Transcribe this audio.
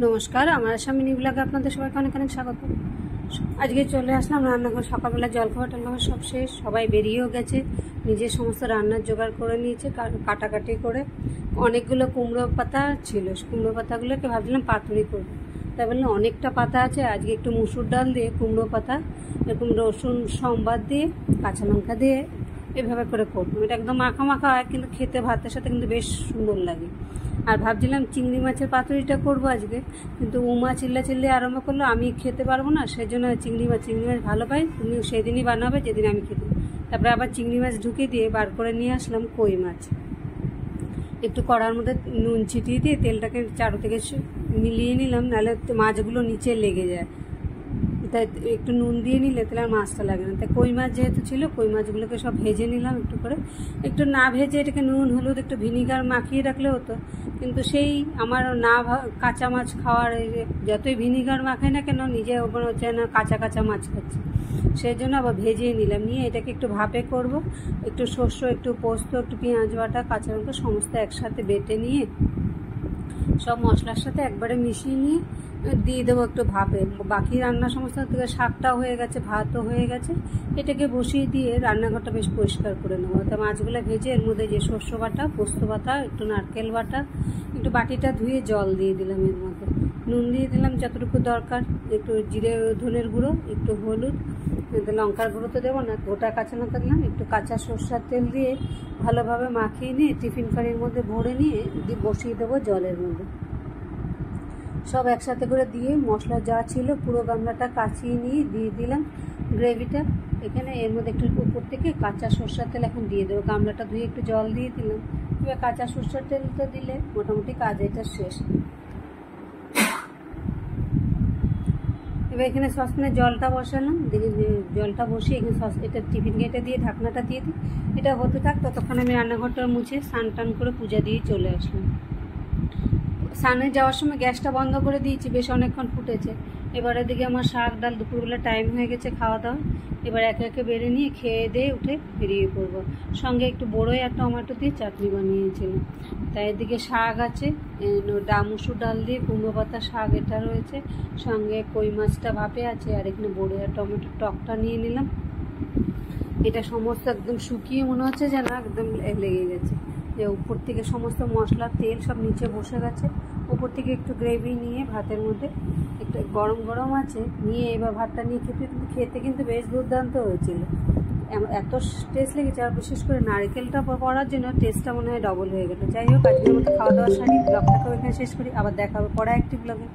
নমস্কার, আমার আসামিনী ব্লগে আপনাদের সবাইকে অনেক অনেক স্বাগত। আজকে চলে আসলাম রান্নাঘর। সকালবেলা জলখাবার টলখাবার সব শেষ, সবাই বেরিয়েও গেছে, নিজের সমস্ত রান্নার জোগাড় করে নিয়েছে, কাটাকাটি করে। অনেকগুলো কুমড়ো পাতা ছিল, কুমড়ো পাতাগুলোকে ভাবছিলাম পাতুরি করবো। তাই বললাম অনেকটা পাতা আছে, আজকে একটু মুসুর ডাল দিয়ে কুমড়ো পাতা, এরকম রসুন সম্বাদ দিয়ে কাঁচা লঙ্কা দিয়ে এভাবে করে করবো। এটা একদম মাখা মাখা হয়, কিন্তু খেতে ভাতের সাথে কিন্তু বেশ সুন্দর লাগে। আর ভাবছিলাম চিংড়ি মাছের পাতুরিটা করবো আজকে, কিন্তু উমা চিল্লাচিল্লি আরম্ভ করলো, আমি খেতে পারবো না, সেই জন্য চিংড়ি মাছ ভালো পাই, তুমি সেদিনই বানাবে যেদিন আমি খেতে। তারপরে আবার চিংড়ি মাছ ঢুকিয়ে দিয়ে বার করে নিয়ে আসলাম কই মাছ। একটু কড়ার মধ্যে নুন ছিটিয়ে দিয়ে তেলটাকে চারো থেকে মিলিয়ে নিলাম, নাহলে মাছগুলো নিচে লেগে যায়। তাই একটু নুন দিয়ে নিলে তাহলে আর মাছটা লাগে না। তাই কই মাছ যেহেতু ছিল, কই মাছগুলোকে সব ভেজে নিলাম একটু করে। একটু না ভেজে এটাকে নুন হলুদ একটু ভিনিগার মাখিয়ে রাখলে হতো, কিন্তু সেই আমার না কাঁচা মাছ খাওয়ার, যতই ভিনিগার মাখাই না কেন নিজে মনে হচ্ছে না কাঁচা কাঁচা মাছ খাচ্ছি, সেই জন্য আবার ভেজেই নিলাম। নিয়ে এটাকে একটু ভাপে করব। একটু শস্য, একটু পোস্ত, একটু পেঁয়াজ বাটা, কাঁচা লঙ্কা সমস্ত একসাথে বেটে নিয়ে সব মশলার সাথে একবারে মিশিয়ে নিয়ে দিয়ে দেবো একটু ভাপে। বাকি রান্না সমস্ত থেকে শাকটাও হয়ে গেছে, ভাতও হয়ে গেছে, এটাকে বসিয়ে দিয়ে রান্নাঘরটা বেশ পরিষ্কার করে নেবো। তা মাছগুলো ভেজে এর মধ্যে যে শস্য বাটা, পোস্ত বাটা, একটু নারকেল বাটা, একটু বাটিটা ধুয়ে জল দিয়ে দিলাম, এর মধ্যে নুন দিয়ে দিলাম যতটুকু দরকার, একটু জিরে ধনের গুঁড়ো, একটু হলুদ, লঙ্কার গুঁড়ো তো দেবো না, গোটা কাঁচা লঙ্কা দিলাম, একটু কাঁচা সরষের তেল দিয়ে ভালোভাবে মাখিয়ে নিয়ে টিফিন কারির মধ্যে ভরে নিয়ে বসিয়ে দেবো জলের মধ্যে। সব একসাথে করে দিয়ে মশলা যা ছিল পুরো গামলাটা কাচিয়ে নিয়ে দিয়ে দিলাম গ্রেভিটা এখানে। এর মধ্যে একটু উপর থেকে কাঁচা সরষের তেল এখন দিয়ে দেবো। গামলাটা ধুয়ে একটু জল দিয়ে দিলাম। এবার কাঁচা সরষের তেলটা দিলে মোটামুটি কাজ এটা শেষ। এবার এখানে সসপ্যানে জলটা বসালাম, দেখি জলটা বসিয়ে এখানে এটা টিফিন কেটে দিয়ে ঢাকনাটা দিয়ে দিই। এটা হতে থাক, ততক্ষণ আমি রান্নাঘরটা মুছে স্নান টান করে পূজা দিয়ে চলে আসলাম। স্নানে যাওয়ার সময় গ্যাসটা বন্ধ করে দিয়েছি, বেশ অনেকক্ষণ ফুটেছে। এবার এদিকে আমার শাক ডাল দুপুরবেলা টাইম হয়ে গেছে খাওয়া দাওয়া। এবার একে একে বেড়ে নিয়ে খেয়ে দিয়ে উঠে বেরিয়ে পড়বো। সঙ্গে একটু বড়ই আর টমেটো দিয়ে চাটনি বানিয়েছিলাম। তাই এদিকে শাক আছে, মুসুর ডাল দিয়ে কুমড়ো পাতা শাক এটা রয়েছে, সঙ্গে কই মাছটা ভাপে আছে, আর এখানে বড়ই আর টমেটো টকটা নিয়ে নিলাম। এটা সমস্ত একদম শুকিয়ে মনে হচ্ছে যেন একদম লেগে গেছে। যে উপর থেকে সমস্ত মশলা তেল সব নিচে বসে গেছে, উপর থেকে একটু গ্রেভি নিয়ে ভাতের মধ্যে একটু গরম গরম আছে নিয়ে এবার ভাতটা নিয়ে খেতে কিন্তু বেশ দুর্দান্ত হয়েছিল। এত টেস্ট লেগেছে, আর বিশেষ করে নারকেলটা পড়ার জন্য টেস্টটা মনে হয় ডবল হয়ে গেল। যাই হোক, আজকের মতো খাওয়া দাওয়ার সারি ব্লগটাকেও এখানে শেষ করি। আবার দেখা হবে পরে একটি ব্লগে।